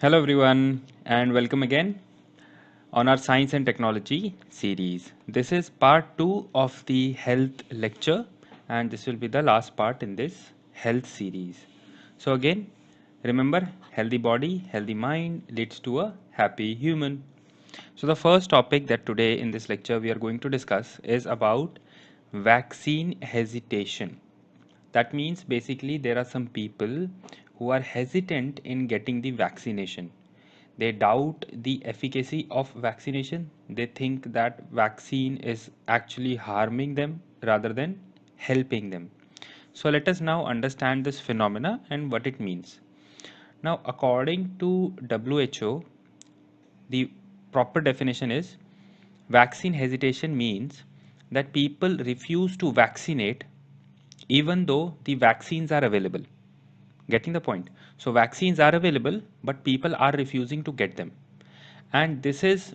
Hello everyone and welcome again on our science and technology series. This is part 2 of the health lecture and this will be the last part in this health series. So again, remember, healthy body, healthy mind leads to a happy human. So the first topic that today in this lecture we are going to discuss is about vaccine hesitation. That means basically there are some people who are hesitant in getting the vaccination. They doubt the efficacy of vaccination. They think that vaccine is actually harming them rather than helping them. So let us now understand this phenomena and what it means. Now, according to WHO, the proper definition is vaccine hesitation means that people refuse to vaccinate even though the vaccines are available. Getting the point? So vaccines are available, but people are refusing to get them, and this is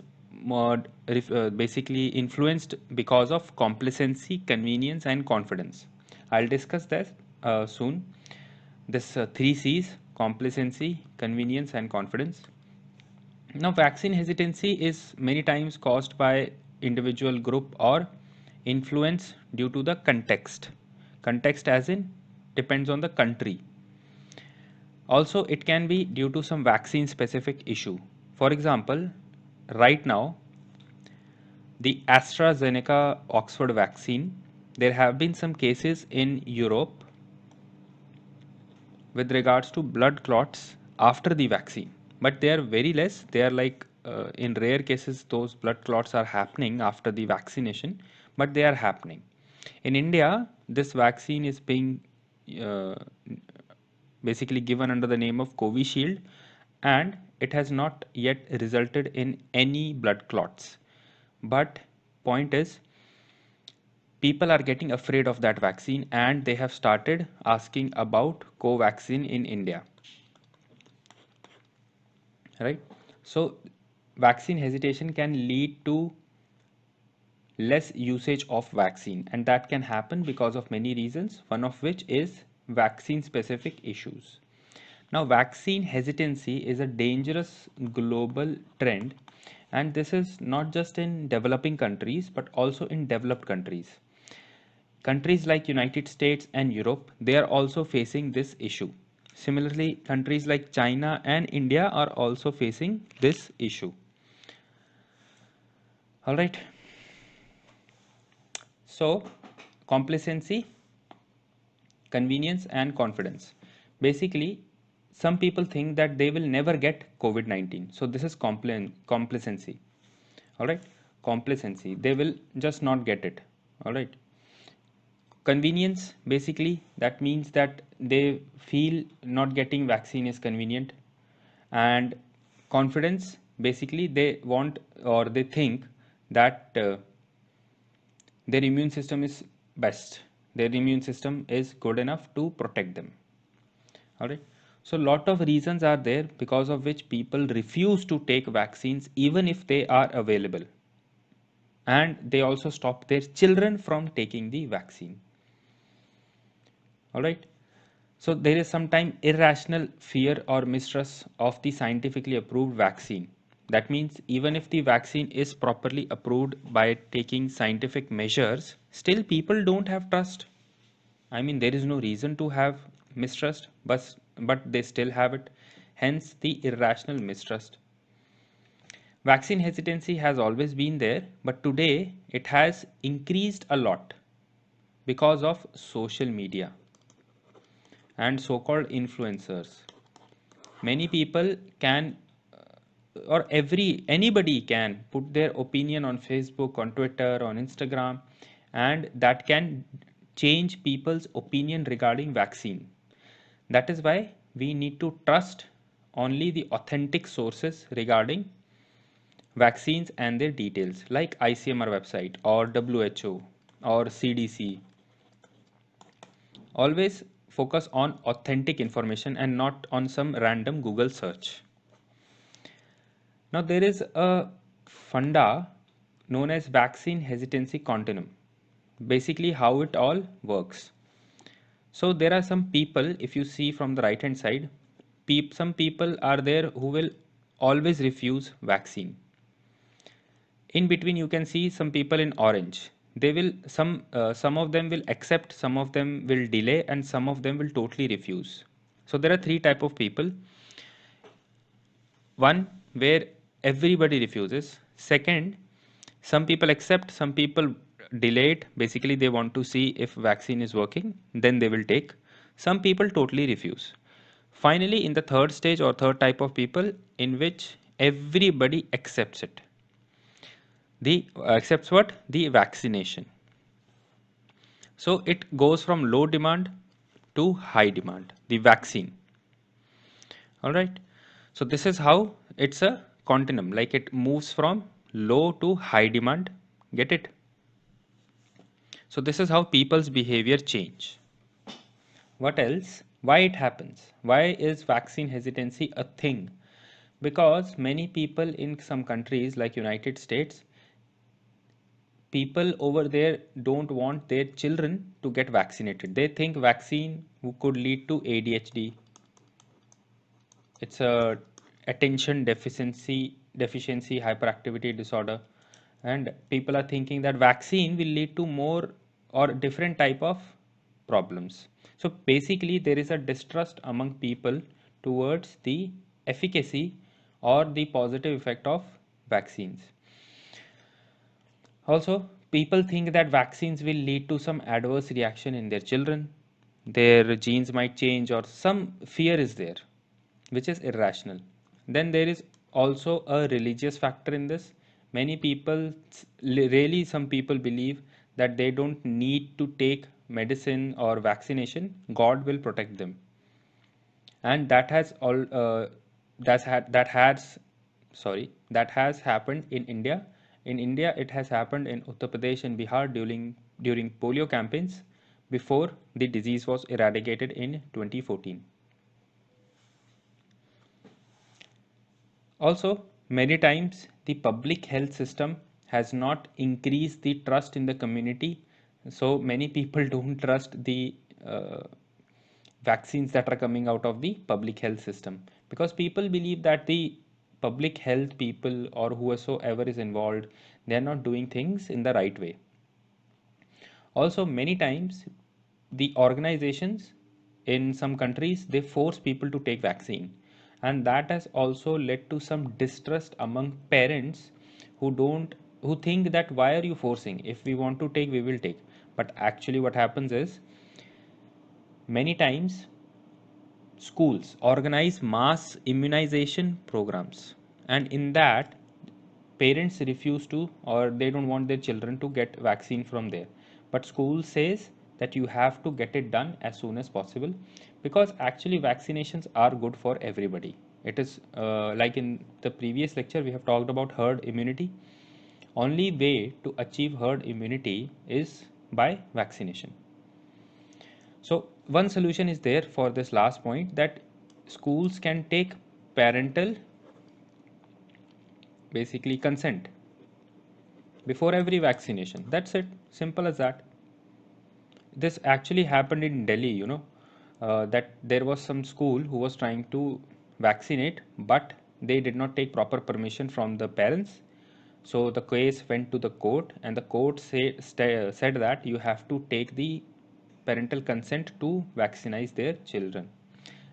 basically influenced because of complacency, convenience, and confidence. I'll discuss that soon. This three C's: complacency, convenience, and confidence. Now, vaccine hesitancy is many times caused by individual group or influence due to the context. Context as in depends on the country. Also, it can be due to some vaccine specific issue. For example, right now, the AstraZeneca Oxford vaccine, there have been some cases in Europe with regards to blood clots after the vaccine, but they are very less. They are like in rare cases, those blood clots are happening after the vaccination, but they are happening. In India, this vaccine is being uh, basically given under the name of Covishield, and it has not yet resulted in any blood clots. But point is, people are getting afraid of that vaccine and they have started asking about Covaxin in India, right? So vaccine hesitation can lead to less usage of vaccine, and that can happen because of many reasons, one of which is vaccine specific issues. Now, vaccine hesitancy is a dangerous global trend, and this is not just in developing countries but also in developed countries. Countries like United States and Europe, they are also facing this issue. Similarly, countries like China and India are also facing this issue. All right. So, complacency, convenience, and confidence. Basically, some people think that they will never get COVID-19. So, this is complacency. All right. Complacency. They will just not get it. All right. Convenience, basically, that means that they feel not getting vaccine is convenient. And confidence, basically, they want or they think that their immune system is best, their immune system is good enough to protect them. All right. So lot of reasons are there because of which people refuse to take vaccines even if they are available, and they also stop their children from taking the vaccine. All right. So there is sometimes irrational fear or mistrust of the scientifically approved vaccine. That means even if the vaccine is properly approved by taking scientific measures, still people don't have trust. I mean, there is no reason to have mistrust, but they still have it. Hence the irrational mistrust. Vaccine hesitancy has always been there, but today it has increased a lot because of social media and so-called influencers. Many people can or every anybody can put their opinion on Facebook, on Twitter, on Instagram, and that can change people's opinion regarding vaccine. That is why we need to trust only the authentic sources regarding vaccines and their details, like ICMR website or WHO or CDC. Always focus on authentic information and not on some random Google search. Now, there is a funda known as vaccine hesitancy continuum. Basically, how it all works. So, there are some people, if you see from the right hand side, some people are there who will always refuse vaccine. In between you can see some people in orange. They will some of them will accept, some of them will delay, and some of them will totally refuse. So there are three type of people. One, where everybody refuses. Second, some people accept, some people delay it. Basically they want to see if vaccine is working, then they will take. Some people totally refuse. Finally, in the third stage or third type of people, in which everybody accepts it. The accepts what? The vaccination. So it goes from low demand to high demand, the vaccine. All right. So this is how it's a continuum, like it moves from low to high demand. Get it? So this is how people's behavior change. What else? Why it happens? Why is vaccine hesitancy a thing? Because many people in some countries like United States, people over there don't want their children to get vaccinated. They think vaccine could lead to ADHD. It's a attention deficiency hyperactivity disorder, and people are thinking that vaccine will lead to more or different type of problems. So basically there is a distrust among people towards the efficacy or the positive effect of vaccines. Also, people think that vaccines will lead to some adverse reaction in their children. Their genes might change, or some fear is there, which is irrational. Then there is also a religious factor in this. Many people, really, some people believe that they don't need to take medicine or vaccination, God will protect them. And that has all that has that has happened in India. In India, it has happened in Uttar Pradesh and Bihar during polio campaigns before the disease was eradicated in 2014. Also, many times the public health system has not increased the trust in the community. So many people don't trust the vaccines that are coming out of the public health system, because people believe that the public health people or whosoever is involved, they are not doing things in the right way. Also, many times the organizations in some countries, they force people to take vaccine, and that has also led to some distrust among parents who think that why are you forcing? If we want to take, we will take. But actually what happens is, many times schools organize mass immunization programs, and in that parents refuse to, or they don't want their children to get vaccine from there, but school says that you have to get it done as soon as possible, because actually vaccinations are good for everybody. It is like in the previous lecture we have talked about herd immunity. Only way to achieve herd immunity is by vaccination. So one solution is there for this last point, that schools can take parental basically consent before every vaccination. That's it, simple as that. This actually happened in Delhi, that there was some school who was trying to vaccinate, but they did not take proper permission from the parents. So the case went to the court, and the court said that you have to take the parental consent to vaccinize their children.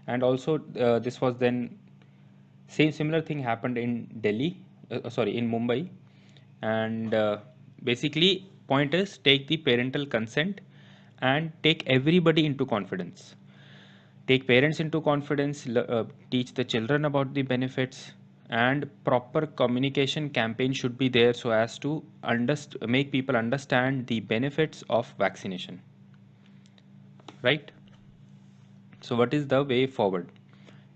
And also, this was then similar thing happened in Delhi, sorry, in Mumbai. And basically, point is take the parental consent and take everybody into confidence. Take parents into confidence, teach the children about the benefits, and proper communication campaign should be there so as to make people understand the benefits of vaccination. Right? So, what is the way forward?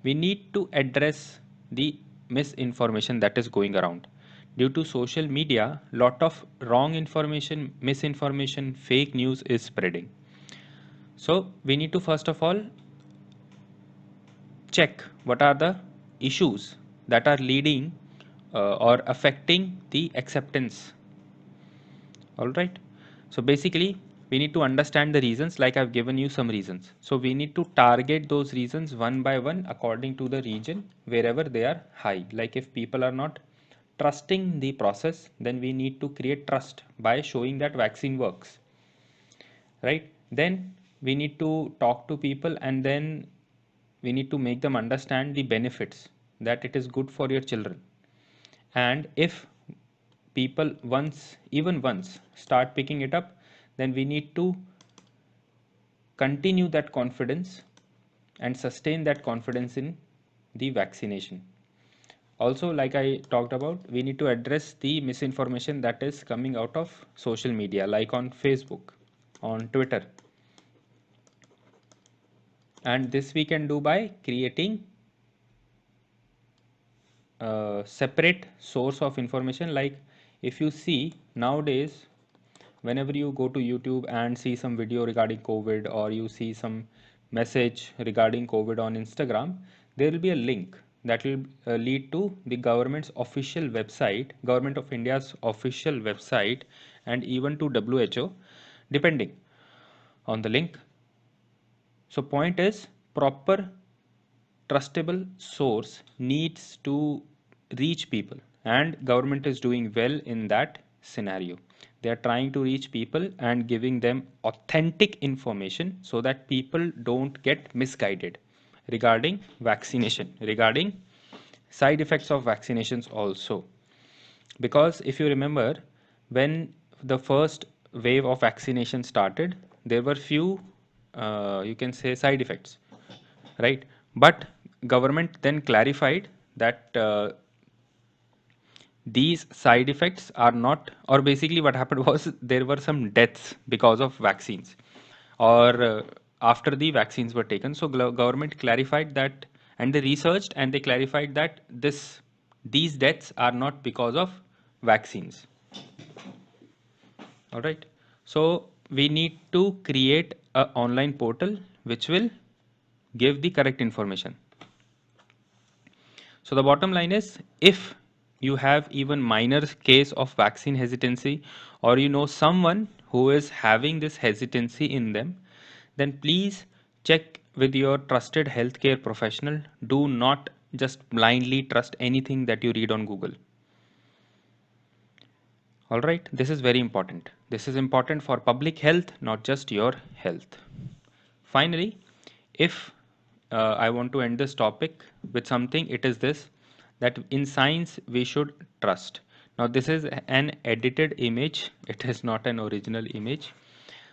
We need to address the misinformation that is going around. Due to social media, lot of wrong information, misinformation, fake news is spreading. So, we need to first of all check what are the issues that are leading or affecting the acceptance. All right. So basically, we need to understand the reasons, like I've given you some reasons. So we need to target those reasons one by one according to the region wherever they are high. Like if people are not trusting the process, then we need to create trust by showing that vaccine works, right? Then we need to talk to people, and then we need to make them understand the benefits, that it is good for your children. And if people once start picking it up, then we need to continue that confidence and sustain that confidence in the vaccination. Also, like I talked about, we need to address the misinformation that is coming out of social media, like on Facebook, on Twitter. And this we can do by creating a separate source of information. Like if you see nowadays, whenever you go to YouTube and see some video regarding COVID, or you see some message regarding COVID on Instagram, there will be a link that will lead to the government's official website, Government of India's official website, and even to WHO, depending on the link. So point is, proper trustable source needs to reach people, and government is doing well in that scenario. They are trying to reach people and giving them authentic information so that people don't get misguided regarding vaccination, regarding side effects of vaccinations also. Because if you remember, when the first wave of vaccination started, there were few, you can say, side effects, right? But government then clarified that these side effects are not, or basically what happened was there were some deaths because of vaccines, or after the vaccines were taken. So government clarified that, and they researched and they clarified that these deaths are not because of vaccines. All right. So we need to create a online portal which will give the correct information. So the bottom line is, if you have even minor case of vaccine hesitancy, or you know someone who is having this hesitancy in them, then please check with your trusted healthcare professional. Do not just blindly trust anything that you read on Google. All right, this is very important. This is important for public health, not just your health. Finally, if I want to end this topic with something, it is this, that in science we should trust. Now, this is an edited image, it is not an original image.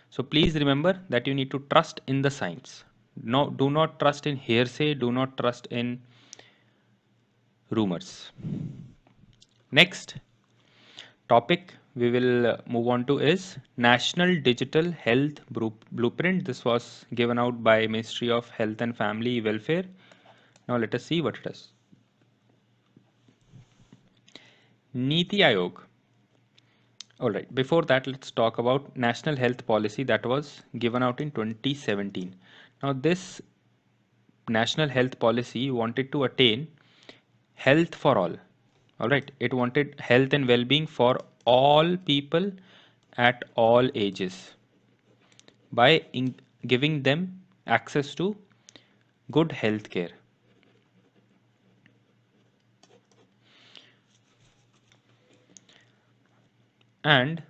So, please remember that you need to trust in the science. No, do not trust in hearsay, do not trust in rumors. Next topic we will move on to is National Digital Health Blueprint. This was given out by Ministry of Health and Family Welfare. Now let us see what it is. Niti Aayog. All right, before that, let's talk about National Health Policy that was given out in 2017. Now this National Health Policy wanted to attain health for all. All right, it wanted health and well-being for all people at all ages by giving them access to good health care. And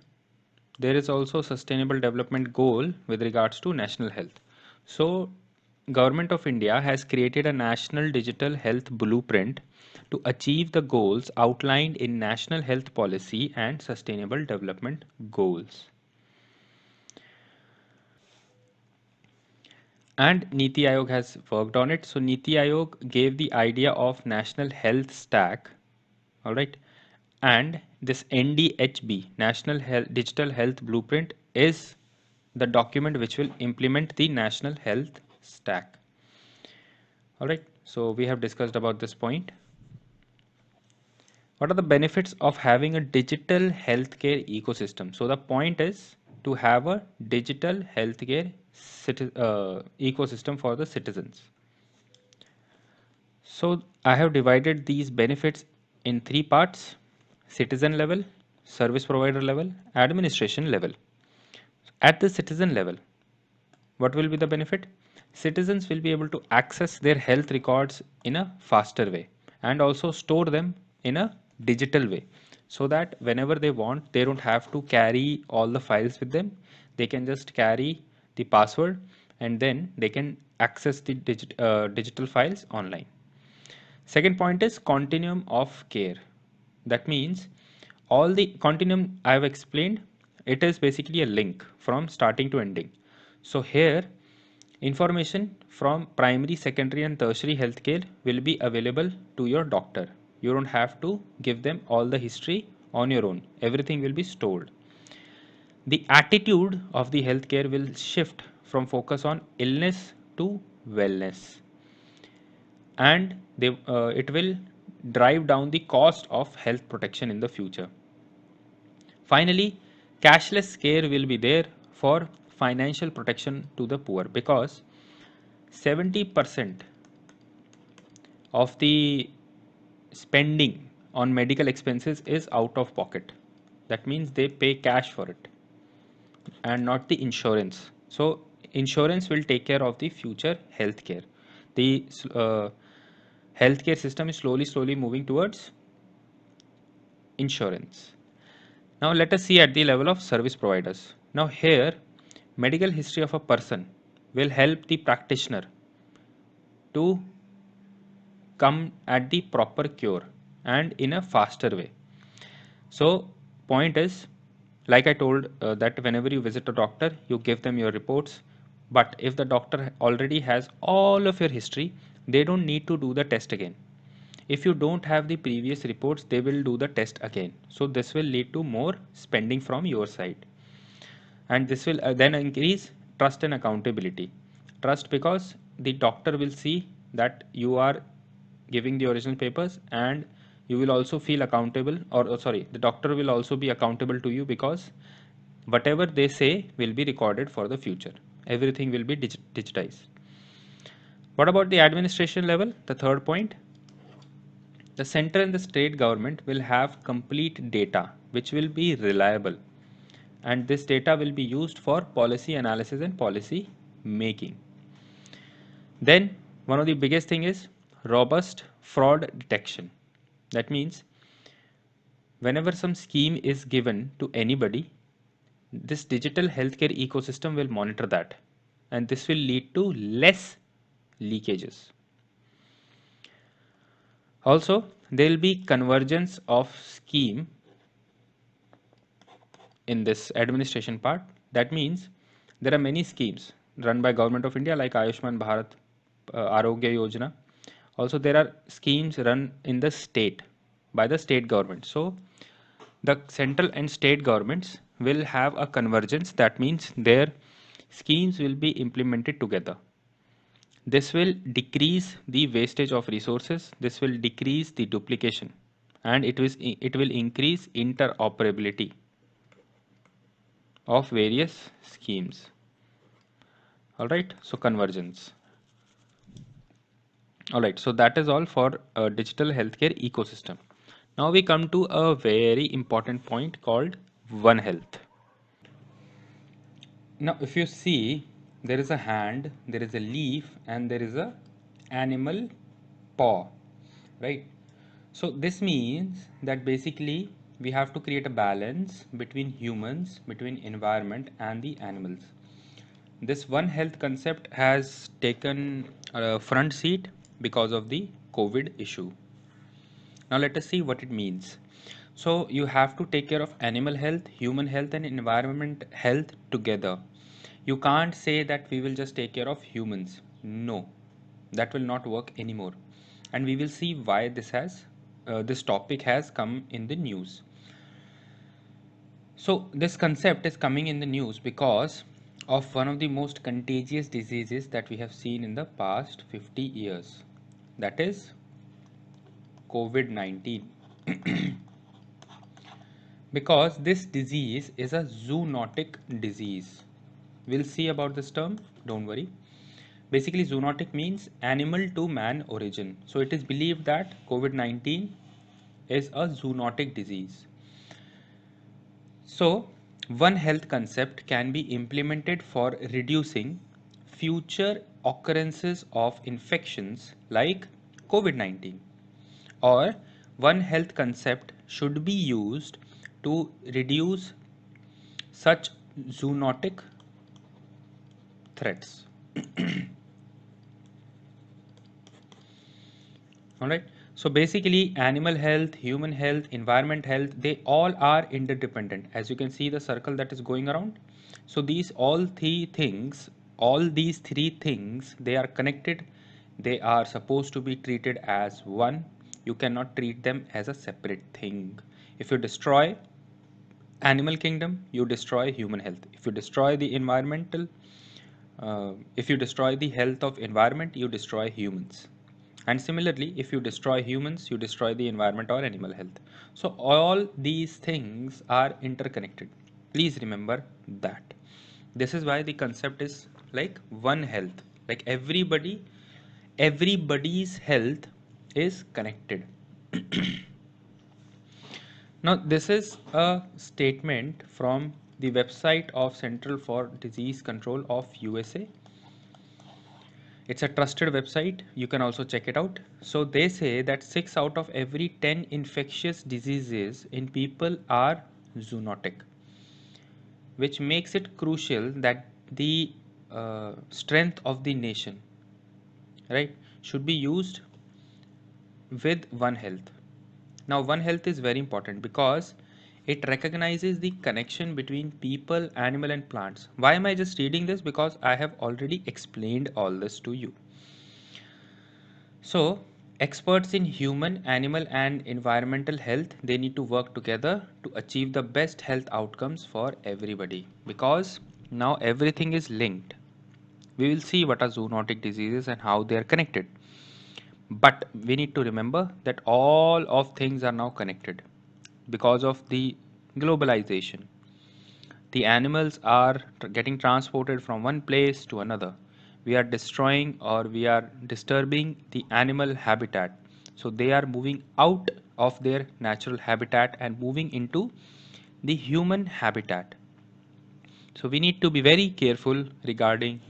there is also sustainable development goal with regards to national health. So Government of India has created a national digital health blueprint to achieve the goals outlined in national health policy and sustainable development goals. And Niti Aayog has worked on it. So Niti Aayog gave the idea of national health stack, all right, and this NDHB, National Digital Health Blueprint, is the document which will implement the national health stack. All right, so we have discussed about this point. What are the benefits of having a digital healthcare ecosystem? So the point is to have a digital healthcare ecosystem for the citizens. So I have divided these benefits in three parts: citizen level, service provider level, administration level. At the citizen level, what will be the benefit? Citizens will be able to access their health records in a faster way and also store them in a digital way, so that whenever they want, they don't have to carry all the files with them. They can just carry the password and then they can access the digital files online. Second point is continuum of care. That means all the continuum I have explained, it is basically a link from starting to ending. So here, information from primary, secondary, and tertiary healthcare will be available to your doctor. You don't have to give them all the history on your own. Everything will be stored. The attitude of the healthcare will shift from focus on illness to wellness, and it will drive down the cost of health protection in the future. Finally, cashless care will be there for financial protection to the poor, because 70% of the spending on medical expenses is out of pocket. That means they pay cash for it and not the insurance. So, insurance will take care of the future healthcare. The healthcare system is slowly moving towards insurance. Now let us see at the level of service providers. Now here, medical history of a person will help the practitioner to come at the proper cure and in a faster way. So point is, like I told, that whenever you visit a doctor, you give them your reports. But if the doctor already has all of your history, they don't need to do the test again. If you don't have the previous reports, they will do the test again. So this will lead to more spending from your side. And this will then increase trust and accountability. Trust, because the doctor will see that you are giving the original papers, and you will also feel accountable, or sorry, the doctor will also be accountable to you, because whatever they say will be recorded for the future. Everything will be digitized. What about the administration level? The third point, the center and the state government will have complete data which will be reliable, and this data will be used for policy analysis and policy making. Then one of the biggest thing is robust fraud detection. That means whenever some scheme is given to anybody, this digital healthcare ecosystem will monitor that, and this will lead to less leakages. Also, there will be convergence of scheme in this administration part. That means there are many schemes run by Government of India like Ayushman Bharat, Arogya Yojana. Also, there are schemes run in the state by the state government. So, the central and state governments will have a convergence. That means their schemes will be implemented together. This will decrease the wastage of resources. This will decrease the duplication, and it will increase interoperability of various schemes. All right, so convergence. All right, so that is all for a digital healthcare ecosystem. Now we come to a very important point called One Health. Now, if you see, there is a hand, there is a leaf, and there is a animal paw, right? So this means that basically we have to create a balance between humans, between environment and the animals. This One Health concept has taken a front seat because of the COVID issue. Now let us see what it means. So you have to take care of animal health, human health, and environment health together. You can't say that we will just take care of humans. No, that will not work anymore. And we will see why this topic has come in the news. So this concept is coming in the news because of one of the most contagious diseases that we have seen in the past 50 years. That is COVID-19. Because this disease is a zoonotic disease. We'll see about this term, don't worry. Basically, zoonotic means animal to man origin. So it is believed that COVID-19 is a zoonotic disease. So One Health concept can be implemented for reducing future occurrences of infections like COVID-19, or One Health concept should be used to reduce such zoonotic threats. All right. So basically, animal health, human health, environment health, they all are interdependent. As you can see, the circle that is going around. So all these three things, they are connected. They are supposed to be treated as one. You cannot treat them as a separate thing. If you destroy animal kingdom, you destroy human health. If you destroy the if you destroy the health of environment, you destroy humans. And similarly, if you destroy humans, you destroy the environment or animal health. So all these things are interconnected. Please remember that. This is why the concept is like one health. Like everybody's health is connected. Now, this is a statement from the website of Central for Disease Control of USA. It's a trusted website. You can also check it out. So they say that 6 out of every 10 infectious diseases in people are zoonotic, which makes it crucial that the strength of the nation, right, should be used with One Health. Now, One Health is very important because it recognizes the connection between people, animal, and plants. Why am I just reading this? Because I have already explained all this to you. So, experts in human, animal, and environmental health, they need to work together to achieve the best health outcomes for everybody, because now everything is linked. We will see what are zoonotic diseases and how they are connected. But we need to remember that all of things are now connected because of the globalization. The animals are getting transported from one place to another. We are destroying or we are disturbing the animal habitat. So they are moving out of their natural habitat and moving into the human habitat. So we need to be very careful regarding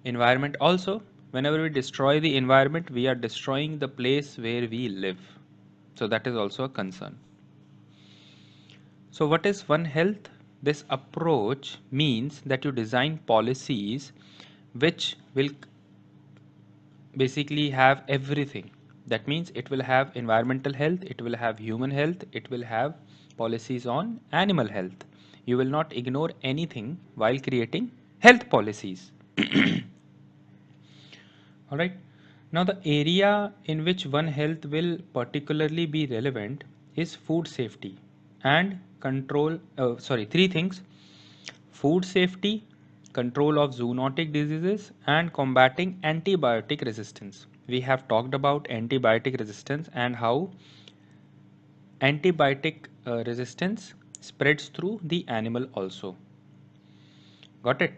environment. Also, whenever we destroy the environment, we are destroying the place where we live. So that is also a concern. So what is One Health? This approach means that you design policies which will basically have everything. That means it will have environmental health, it will have human health, it will have policies on animal health. You will not ignore anything while creating health policies. All right. Now, the area in which One Health will particularly be relevant is food safety and control. Three things: food safety, control of zoonotic diseases, and combating antibiotic resistance. We have talked about antibiotic resistance and how antibiotic resistance spreads through the animal also. Got it?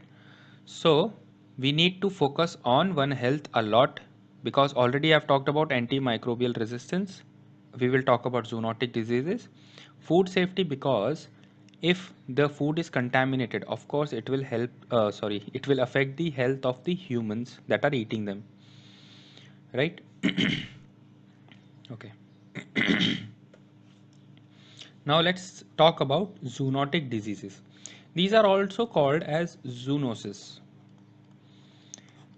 So we need to focus on One Health a lot because already I've talked about antimicrobial resistance. We will talk about zoonotic diseases. Food safety, because if the food is contaminated, of course it will it will affect the health of the humans that are eating them. Right? Okay. Now let's talk about zoonotic diseases. These are also called as zoonoses.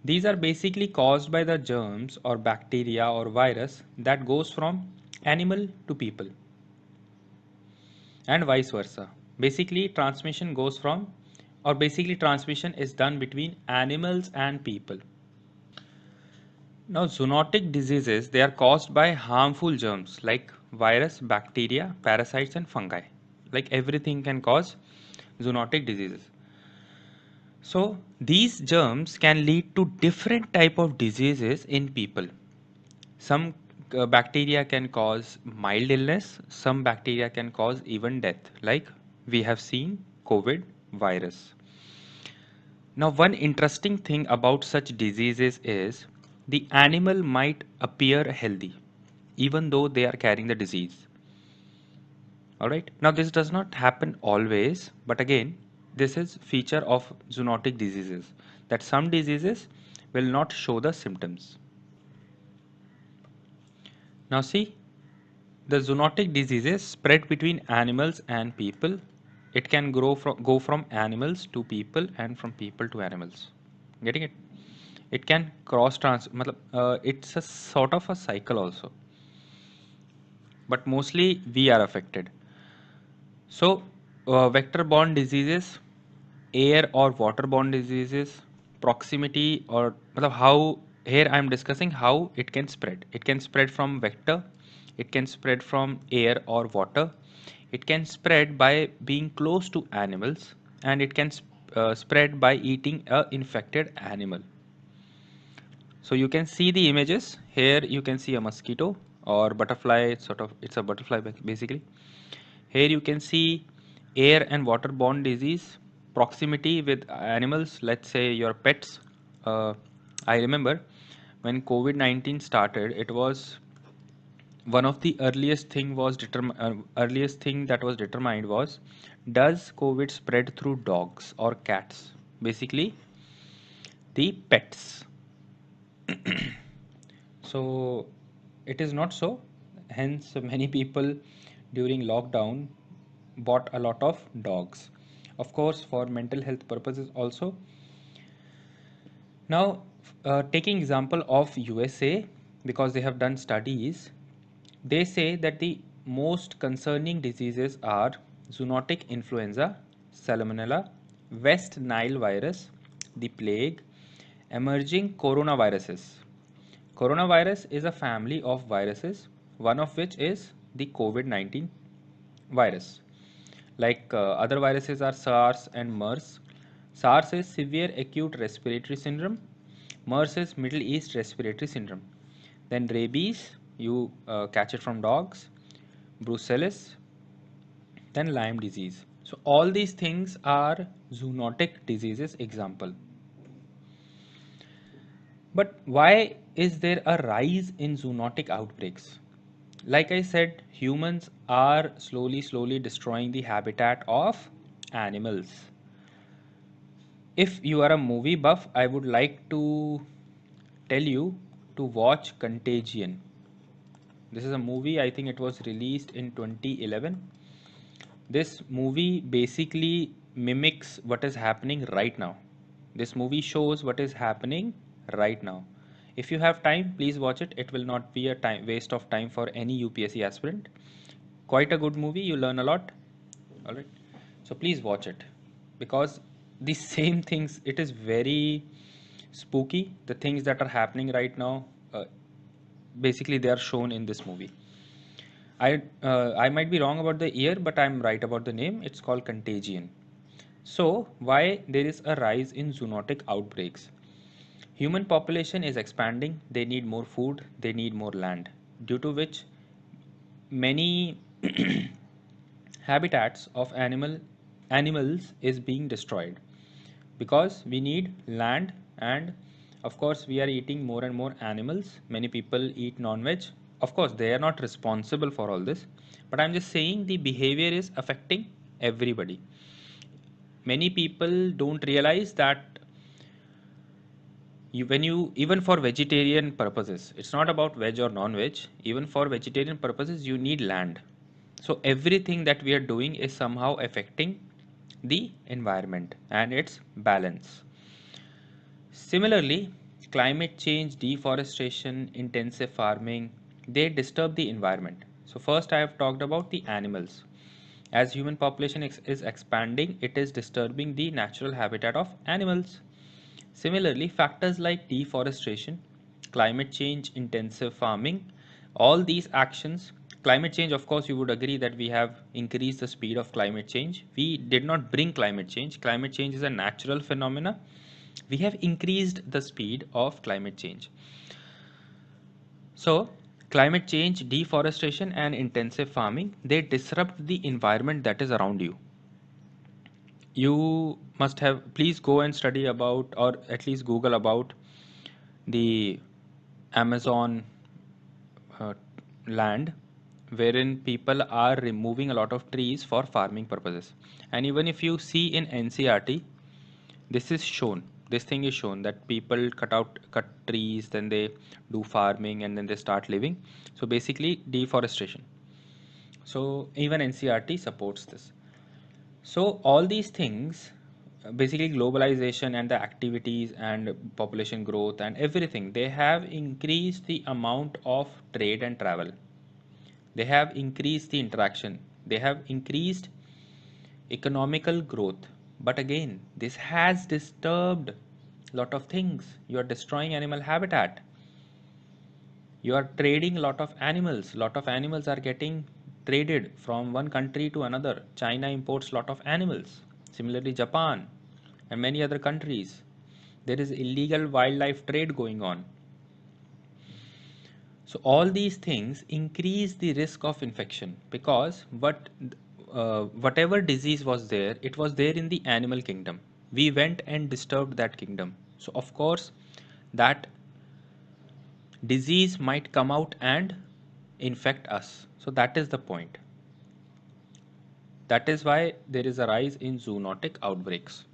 These are basically caused by the germs or bacteria or virus that goes from animal to people and vice versa. Basically transmission is done between animals and people. Now, zoonotic diseases, they are caused by harmful germs like virus, bacteria, parasites, and fungi. Like everything can cause zoonotic diseases. So these germs can lead to different type of diseases in people. Some bacteria can cause mild illness, some bacteria can cause even death, like we have seen COVID virus. Now, one interesting thing about such diseases is the animal might appear healthy even though they are carrying the disease. All right. Now this does not happen always, but again, this is feature of zoonotic diseases, that some diseases will not show the symptoms. Now see, the zoonotic diseases spread between animals and people. It can go from animals to people and from people to animals. Getting it? It can cross trans. It's a sort of a cycle also, but mostly we are affected. So, vector-borne diseases, air or water-borne diseases, proximity or how here I am discussing how it can spread. It can spread from vector, it can spread from air or water, it can spread by being close to animals, and it can spread by eating a infected animal. So you can see the images here. You can see a mosquito or butterfly. It's a butterfly basically. Here you can see air and waterborne disease, proximity with animals, let's say your pets. I remember when COVID-19 started, it was one of the earliest thing that was determined was, does COVID spread through dogs or cats? Basically, the pets. So it is not so. Hence, many people during lockdown bought a lot of dogs. Of course, for mental health purposes also. Now, taking example of USA, because they have done studies, they say that the most concerning diseases are zoonotic influenza, salmonella, West Nile virus, the plague, emerging coronaviruses. Coronavirus is a family of viruses, one of which is the COVID-19 virus. Like other viruses are SARS and MERS. SARS is severe acute respiratory syndrome. MERS is Middle East respiratory syndrome. Then rabies, you catch it from dogs. Brucellosis, then Lyme disease. So all these things are zoonotic diseases example. But why is there a rise in zoonotic outbreaks? Like I said, humans are slowly destroying the habitat of animals. If you are a movie buff, I would like to tell you to watch Contagion. This is a movie, I think it was released in 2011. This movie basically mimics what is happening right now. This movie shows what is happening right now. If you have time, please watch it. It will not be a waste of time for any UPSC aspirant. Quite a good movie, you learn a lot. All right. So please watch it, because the same things, it is very spooky. The things that are happening right now, basically they are shown in this movie. I might be wrong about the year, but I'm right about the name. It's called Contagion. So why there is a rise in zoonotic outbreaks? Human population is expanding. They need more food. They need more land. Due to which many habitats of animals is being destroyed, because we need land, and of course we are eating more and more animals. Many people eat non-veg. Of course they are not responsible for all this, but I'm just saying the behavior is affecting everybody. Many people don't realize that when you, even for vegetarian purposes, it's not about veg or non-veg, even for vegetarian purposes you need land. So everything that we are doing is somehow affecting the environment and its balance. Similarly, climate change, deforestation, intensive farming, they disturb the environment. So first I have talked about the animals. As human population is expanding, it is disturbing the natural habitat of animals. Similarly, factors like deforestation, climate change, intensive farming, all these actions, climate change, of course, you would agree that we have increased the speed of climate change. We did not bring climate change. Climate change is a natural phenomena. We have increased the speed of climate change. So, climate change, deforestation, and intensive farming, they disrupt the environment that is around you. You must have, please go and study about, or at least Google about the Amazon uh, land. wherein people are removing a lot of trees for farming purposes. And even if you see in NCRT, this is shown, this thing is shown that people cut trees, then they do farming, and then they start living. So basically deforestation. So even NCRT supports this. So all these things, basically globalization and the activities and population growth and everything, they have increased the amount of trade and travel. They have increased the interaction. They have increased economical growth. But again, this has disturbed lot of things. You are destroying animal habitat. You are trading a lot of animals. Lot of animals are getting traded from one country to another. China imports lot of animals. Similarly, Japan and many other countries. There is illegal wildlife trade going on. So all these things increase the risk of infection, because whatever disease was there, it was there in the animal kingdom. We went and disturbed that kingdom. So of course, that disease might come out and infect us. So that is the point. That is why there is a rise in zoonotic outbreaks.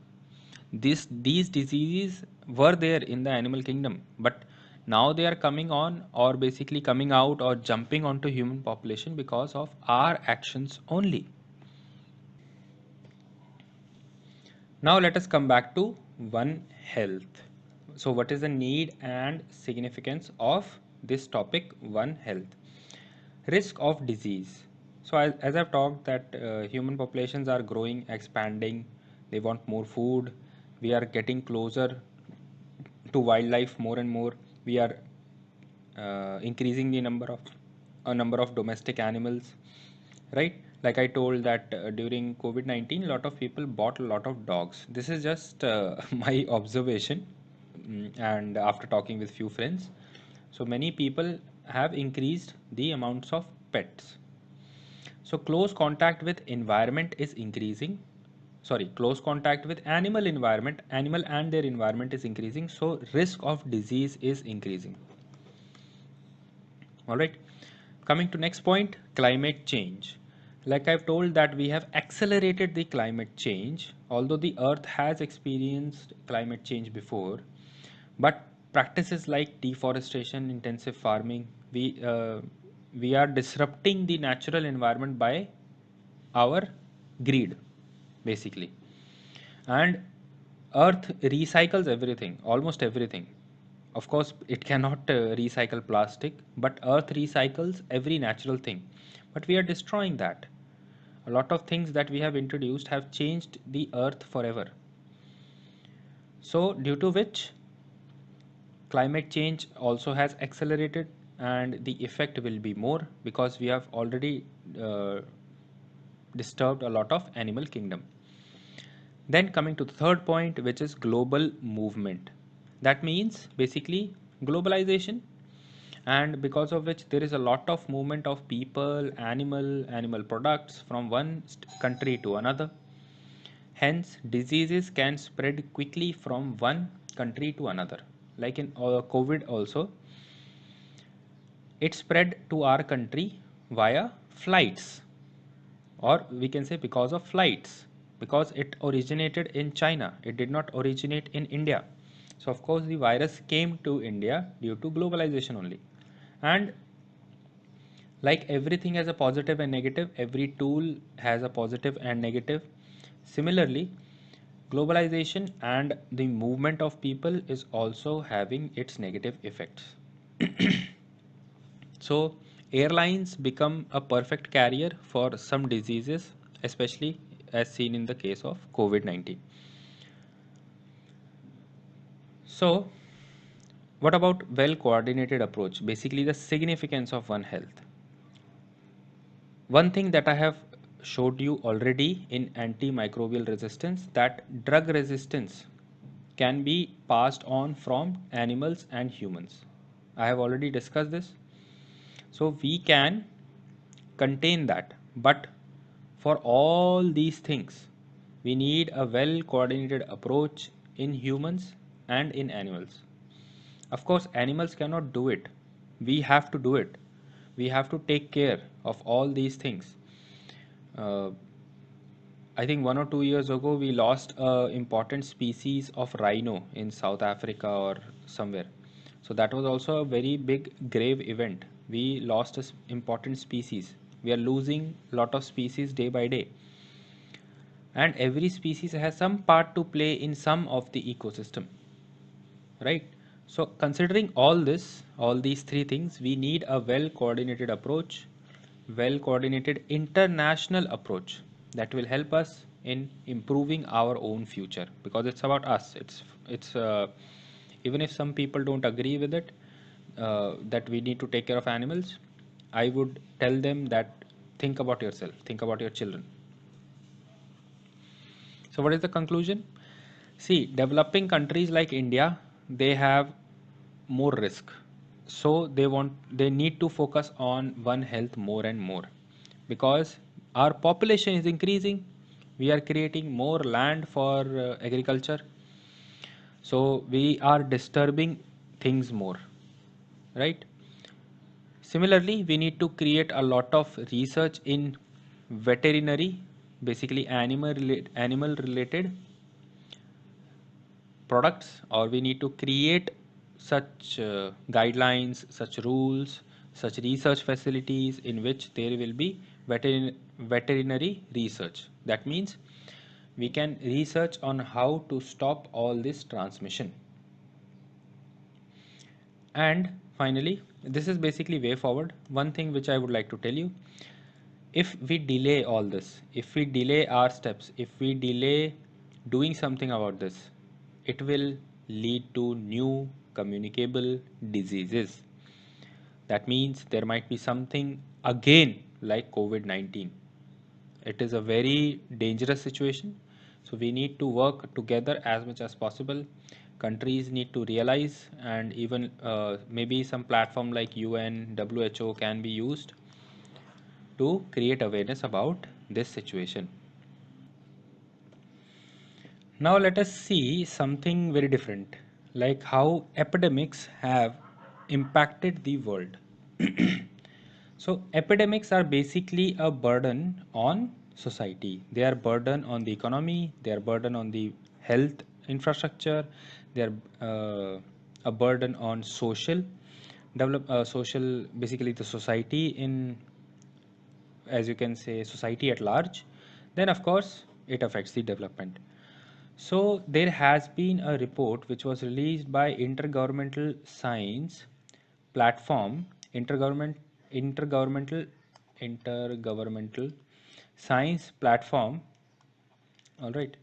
These diseases were there in the animal kingdom, but now they are coming on, or basically coming out or jumping onto human population because of our actions only. Now let us come back to One Health. So what is the need and significance of this topic, One Health? Risk of disease. So as I've talked that human populations are growing, expanding, they want more food, we are getting closer to wildlife more and more. We are increasing the number of domestic animals, right? Like I told that during COVID-19, a lot of people bought a lot of dogs. This is just my observation, and after talking with few friends, so many people have increased the amounts of pets. So close contact with environment is increasing. Sorry, close contact with animal and their environment is increasing. So risk of disease is increasing. All right. Coming to next point, climate change. Like I've told that we have accelerated the climate change, although the earth has experienced climate change before, but practices like deforestation, intensive farming, we are disrupting the natural environment by our greed, basically. And earth recycles everything, almost everything. Of course it cannot recycle plastic, but earth recycles every natural thing, but we are destroying that. A lot of things that we have introduced have changed the earth forever, so due to which climate change also has accelerated, and the effect will be more because we have already disturbed a lot of animal kingdom. Then coming to the third point, which is global movement. That means basically globalization, and because of which there is a lot of movement of people, animal products from one country to another. Hence, diseases can spread quickly from one country to another. Like in COVID also, it spread to our country via flights, or we can say because of flights, because it originated in China, it did not originate in India. So of course the virus came to India due to globalization only. And like everything has a positive and negative, every tool has a positive and negative. Similarly, globalization and the movement of people is also having its negative effects. So, airlines become a perfect carrier for some diseases, especially as seen in the case of COVID-19. So, what about well coordinated approach? Basically, the significance of One Health. One thing that I have showed you already in antimicrobial resistance, that drug resistance can be passed on from animals and humans. I have already discussed this. So we can contain that. But for all these things, we need a well coordinated approach in humans and in animals. Of course, animals cannot do it. We have to do it. We have to take care of all these things. uh, I think 1 or 2 years ago, we lost a important species of rhino in South Africa or somewhere. So that was also a very big grave event. We lost a important species. We are losing lot of species day by day, and every species has some part to play in some of the ecosystem, right? So considering all these three things, we need a well coordinated approach, well coordinated international approach that will help us in improving our own future, because it's about us. It's even if some people don't agree with it, that we need to take care of animals, I would tell them that think about yourself, think about your children. So what is the conclusion? See, developing countries like India, they have more risk. So they need to focus on One Health more and more, because our population is increasing. We are creating more land for agriculture. So we are disturbing things more, right? Similarly, we need to create a lot of research in veterinary, basically animal related products, or we need to create such guidelines, such rules, such research facilities in which there will be veterinary research. That means we can research on how to stop all this transmission. And finally, this is basically way forward. One thing which I would like to tell you, if we delay all this, if we delay our steps, if we delay doing something about this, it will lead to new communicable diseases. That means there might be something again like COVID 19. It is a very dangerous situation. So we need to work together as much as possible. Countries need to realize, and even maybe some platform like UN, WHO can be used to create awareness about this situation. Now let us see something very different, like how epidemics have impacted the world. So epidemics are basically a burden on society. They are burden on the economy, they are burden on the health infrastructure, they are a burden on social, basically the society in, as you can say, society at large. Then of course it affects the development. So there has been a report which was released by Intergovernmental Science Platform, Intergovernmental Intergovernmental Science Platform, all right,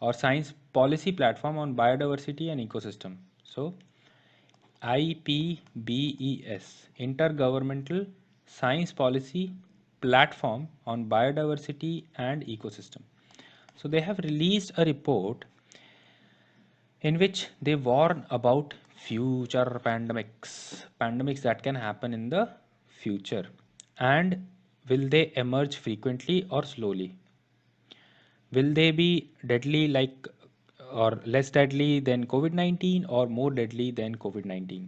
or Science Policy Platform on Biodiversity and Ecosystem. So IPBES, Intergovernmental Science Policy Platform on Biodiversity and Ecosystem. So they have released a report in which they warn about future pandemics that can happen in the future. And will they emerge frequently or slowly? Will they be deadly like, or less deadly than COVID-19, or more deadly than COVID-19?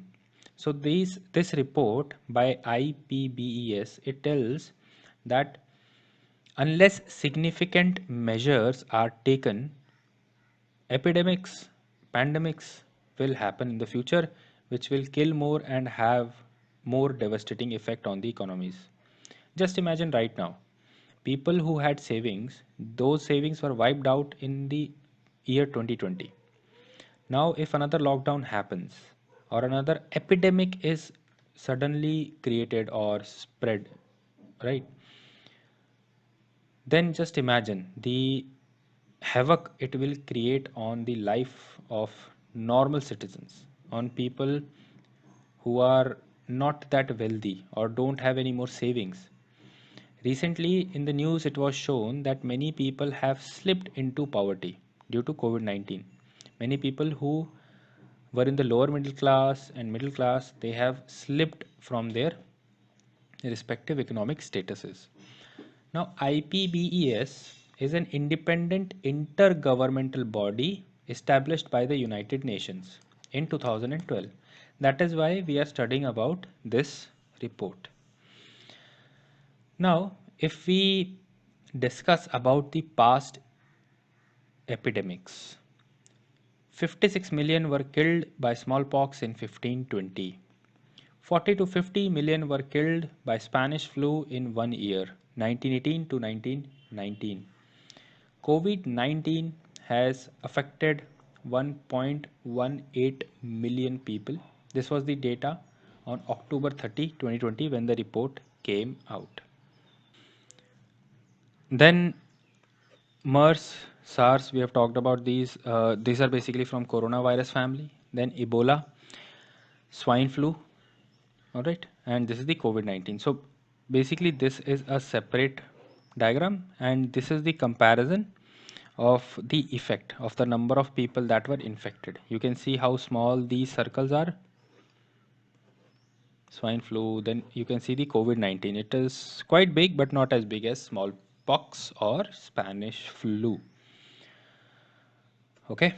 So this report by IPBES, it tells that unless significant measures are taken, epidemics, pandemics will happen in the future, which will kill more and have more devastating effect on the economies. Just imagine right now, people who had savings, those savings were wiped out in the year 2020. Now, if another lockdown happens or another epidemic is suddenly created or spread, right? Then just imagine the havoc it will create on the life of normal citizens, on people who are not that wealthy or don't have any more savings. Recently, in the news, it was shown that many people have slipped into poverty due to COVID 19. Many people who were in the lower middle class and middle class, they have slipped from their respective economic statuses. Now, IPBES is an independent intergovernmental body established by the United Nations in 2012. That is why we are studying about this report. Now, if we discuss about the past epidemics, 56 million were killed by smallpox in 1520. 40 to 50 million were killed by Spanish flu in 1 year, 1918 to 1919. COVID 19 has affected 1.18 million people. This was the data on October 30, 2020, when the report came out. Then MERS, SARS, we have talked about these. These are basically from coronavirus family. Then Ebola, swine flu, all right, and this is the COVID-19. So basically, this is a separate diagram, and this is the comparison of the effect of the number of people that were infected. You can see how small these circles are. Swine flu, then you can see the COVID-19. It is quite big, but not as big as smallpox or Spanish flu. Okay.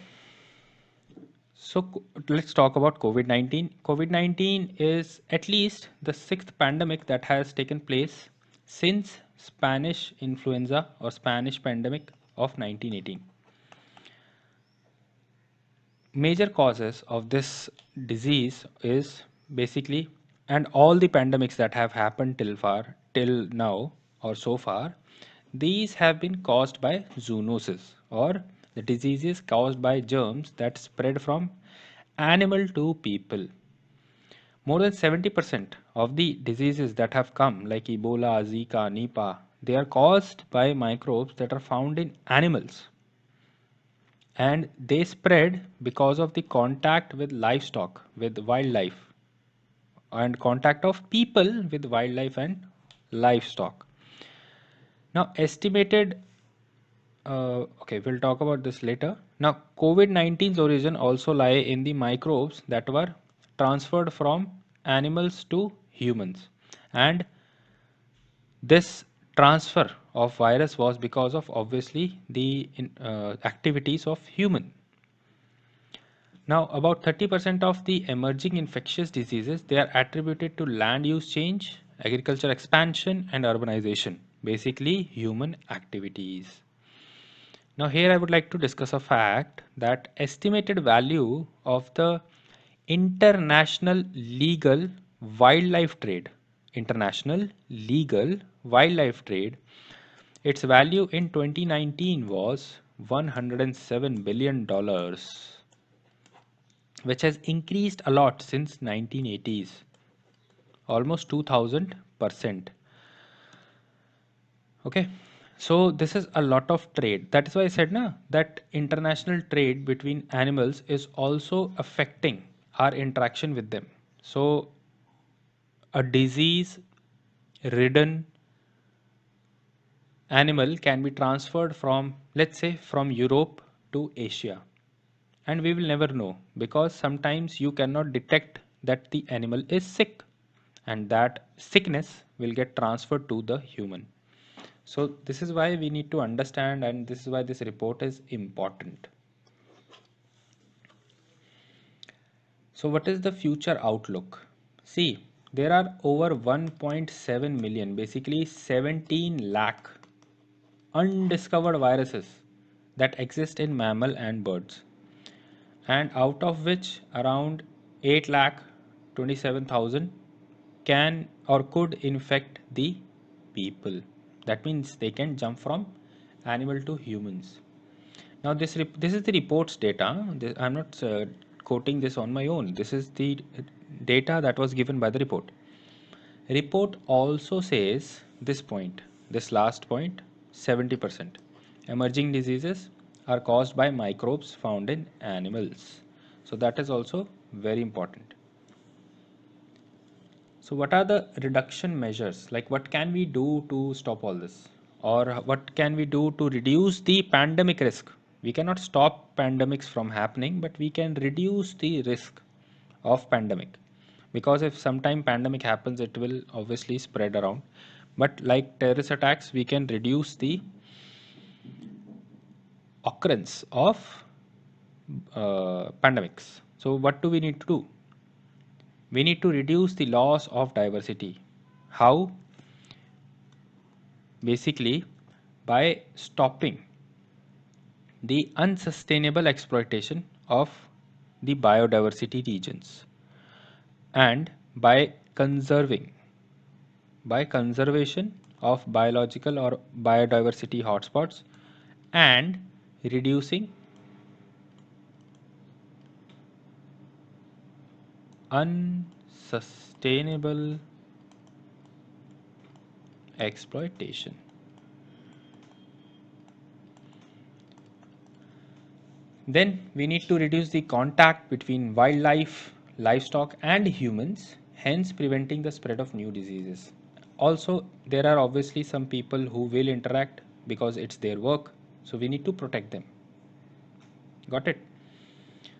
So let's talk about COVID-19. COVID-19 is at least the sixth pandemic that has taken place since Spanish influenza or Spanish pandemic of 1918. Major causes of this disease is basically, and all the pandemics that have happened till now or so far, these have been caused by zoonosis, or the diseases caused by germs that spread from animal to people. More than 70% of the diseases that have come, like Ebola, Zika, Nipah, they are caused by microbes that are found in animals, and they spread because of the contact with livestock, with wildlife, and contact of people with wildlife and livestock. Now estimated, okay, we'll talk about this later. Now COVID-19's origin also lie in the microbes that were transferred from animals to humans, and this transfer of virus was because of obviously the activities of human. Now, about 30% of the emerging infectious diseases, they are attributed to land use change, agriculture expansion, and urbanization, basically human activities. Now, here I would like to discuss a fact that estimated value of the international legal wildlife trade, international legal wildlife trade, its value in 2019 was $107 billion, which has increased a lot since 1980s, almost 2000%. Okay, so this is a lot of trade. That is why I said na, that international trade between animals is also affecting our interaction with them. So a disease ridden animal can be transferred from, let's say, from Europe to Asia, and we will never know, because sometimes you cannot detect that the animal is sick, and that sickness will get transferred to the human. So this is why we need to understand, and this is why this report is important. So what is the future outlook? See, there are over 1.7 million, basically 17 lakh undiscovered viruses that exist in mammal and birds, and out of which around 8 lakh 27,000 can or could infect the people. That means they can jump from animal to humans. Now this is the report's data. I'm not quoting this on my own. This is the data that was given by the report. Report also says this point, this last point, 70% emerging diseases are caused by microbes found in animals. So that is also very important. So what are the reduction measures? Like what can we do to stop all this? Or what can we do to reduce the pandemic risk? We cannot stop pandemics from happening, but we can reduce the risk of pandemic, because if sometime pandemic happens, it will obviously spread around. But like terrorist attacks, we can reduce the occurrence of pandemics. So what do we need to do? We need to reduce the loss of diversity. How? basically by stopping the unsustainable exploitation of the biodiversity regions and by conservation of biological or biodiversity hotspots and reducing unsustainable exploitation. Then we need to reduce the contact between wildlife, livestock, and humans, hence preventing the spread of new diseases. Also, there are obviously some people who will interact because it's their work, so we need to protect them. Got it?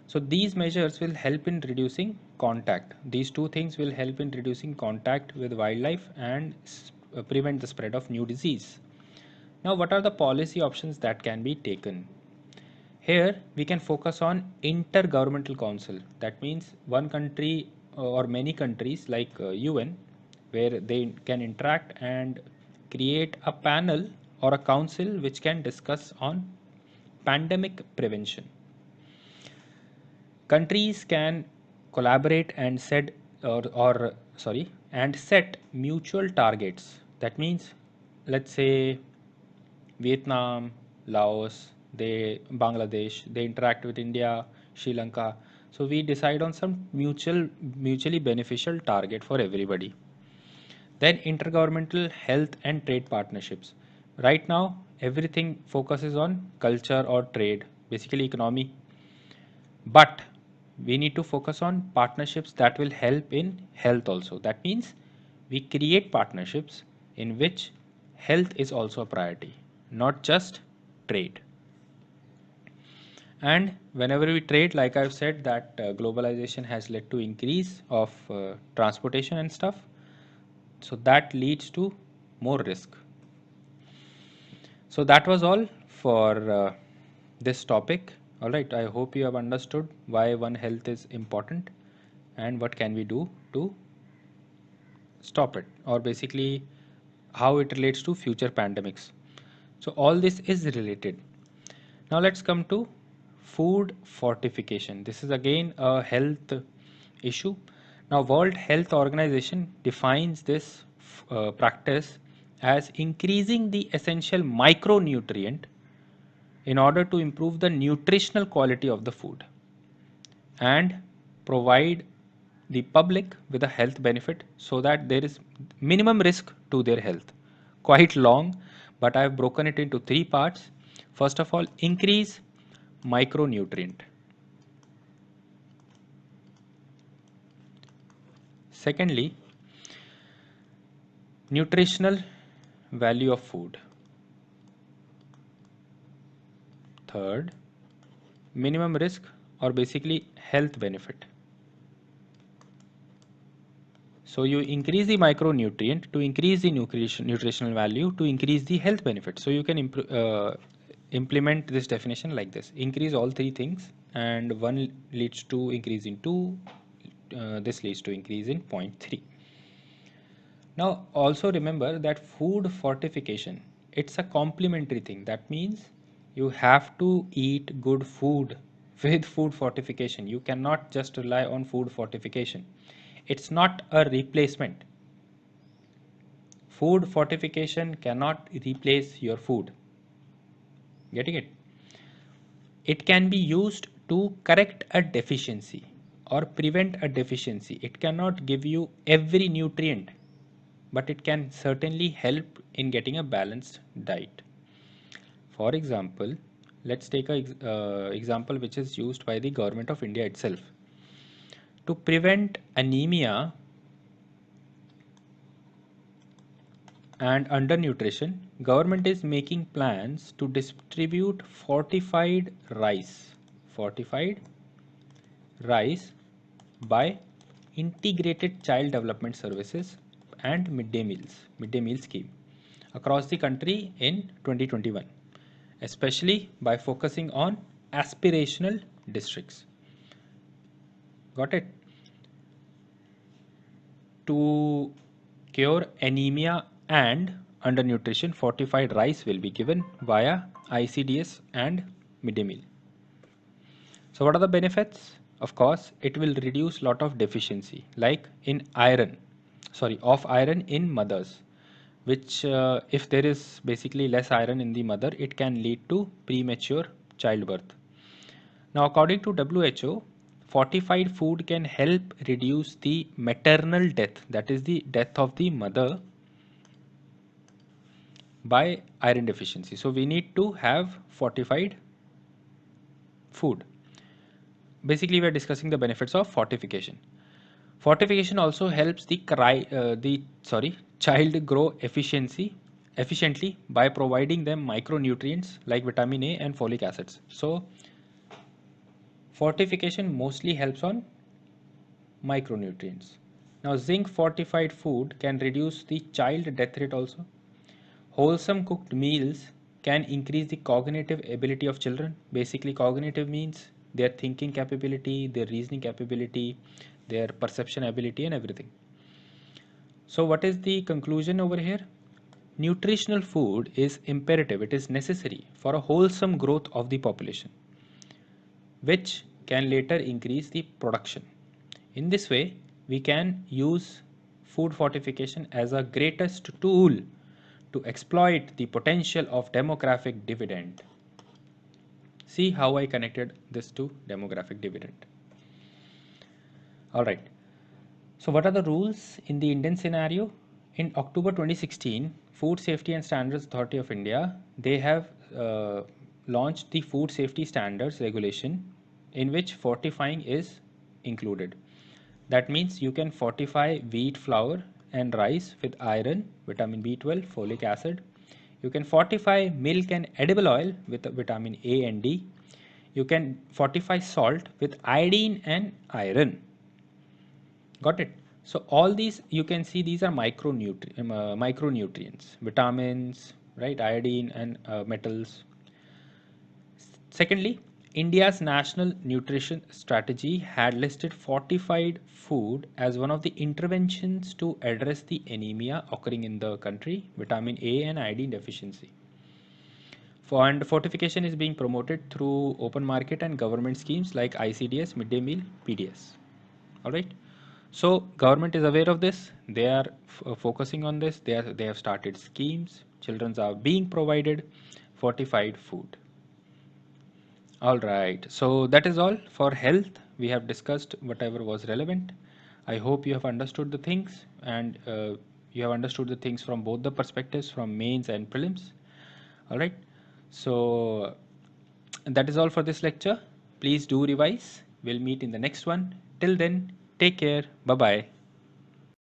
So these measures will help in reducing contact. These two things will help in reducing contact with wildlife and prevent the spread of new disease. Now, what are the policy options that can be taken? Here we can focus on intergovernmental council. That means one country or many countries like UN, where they can interact and create a panel or a council which can discuss on pandemic prevention. Countries can collaborate and set mutual targets. That means, let's say Vietnam, Laos, Bangladesh, they interact with India, Sri Lanka. So we decide on some mutually beneficial target for everybody. Then intergovernmental health and trade partnerships. Right now, everything focuses on culture or trade, basically economy. But we need to focus on partnerships that will help in health also. That means we create partnerships in which health is also a priority, not just trade. And whenever we trade, like I've said, that globalization has led to increase of transportation and stuff. So that leads to more risk. So that was all for this topic. All right, I hope you have understood why One Health is important and what can we do to stop it, or basically how it relates to future pandemics. So all this is related. Now let's come to food fortification. This is again a health issue. Now World Health Organization defines this practice as increasing the essential micronutrient in order to improve the nutritional quality of the food and provide the public with a health benefit so that there is minimum risk to their health. Quite long, but I have broken it into three parts. First of all, increase micronutrient. Secondly, nutritional value of food. Third, minimum risk or basically health benefit. So you increase the micronutrient to increase the nutritional value to increase the health benefit. So you can implement this definition like this: increase all three things, and one leads to increase in two. This leads to increase in 0.3. Now also remember that food fortification, it's a complementary thing. That means you have to eat good food with food fortification. You cannot just rely on food fortification. It's not a replacement. Food fortification cannot replace your food. Getting it? It can be used to correct a deficiency or prevent a deficiency. It cannot give you every nutrient, but it can certainly help in getting a balanced diet. For example, let's take an example which is used by the government of India itself. To prevent anemia and undernutrition, government is making plans to distribute fortified rice by integrated child development services and midday meal scheme across the country in 2021, especially by focusing on aspirational districts. Got it? To cure anemia and under nutrition, fortified rice will be given via ICDS and midday meal. So what are the benefits? Of course, it will reduce lot of deficiency like in iron, sorry, of iron in mothers, which if there is basically less iron in the mother, it can lead to premature childbirth. Now, according to WHO, fortified food can help reduce the maternal death, that is the death of the mother by iron deficiency. So we need to have fortified food. Basically, we are discussing the benefits of fortification. Fortification also helps child grow efficiently by providing them micronutrients like vitamin A and folic acids. So fortification mostly helps on micronutrients. Now zinc fortified food can reduce the child death rate also. Wholesome cooked meals can increase the cognitive ability of children. Basically, cognitive means their thinking capability, their reasoning capability, their perception ability, and everything. So, what is the conclusion over here? Nutritional food is imperative, it is necessary for a wholesome growth of the population, which can later increase the production. In this way, we can use food fortification as a greatest tool to exploit the potential of demographic dividend. See how I connected this to demographic dividend. All right. So what are the rules in the Indian scenario? In October 2016, Food Safety and Standards Authority of India, they have launched the Food Safety Standards Regulation in which fortifying is included. That means you can fortify wheat flour and rice with iron, vitamin B12, folic acid. You can fortify milk and edible oil with vitamin A and D. You can fortify salt with iodine and iron. Got it? So all these you can see these are micronutrients, vitamins, right? Iodine and metals. Secondly, India's national nutrition strategy had listed fortified food as one of the interventions to address the anemia occurring in the country, vitamin A and iodine deficiency. And fortification is being promoted through open market and government schemes like ICDS, midday meal, PDS. All right. So government is aware of this. They are focusing on this. They have started schemes. Children are being provided fortified food. All right. So that is all for health. We have discussed whatever was relevant. I hope you have understood the things and you have understood the things from both the perspectives from mains and prelims. All right. So that is all for this lecture. Please do revise. We'll meet in the next one. Till then, take care. Bye bye.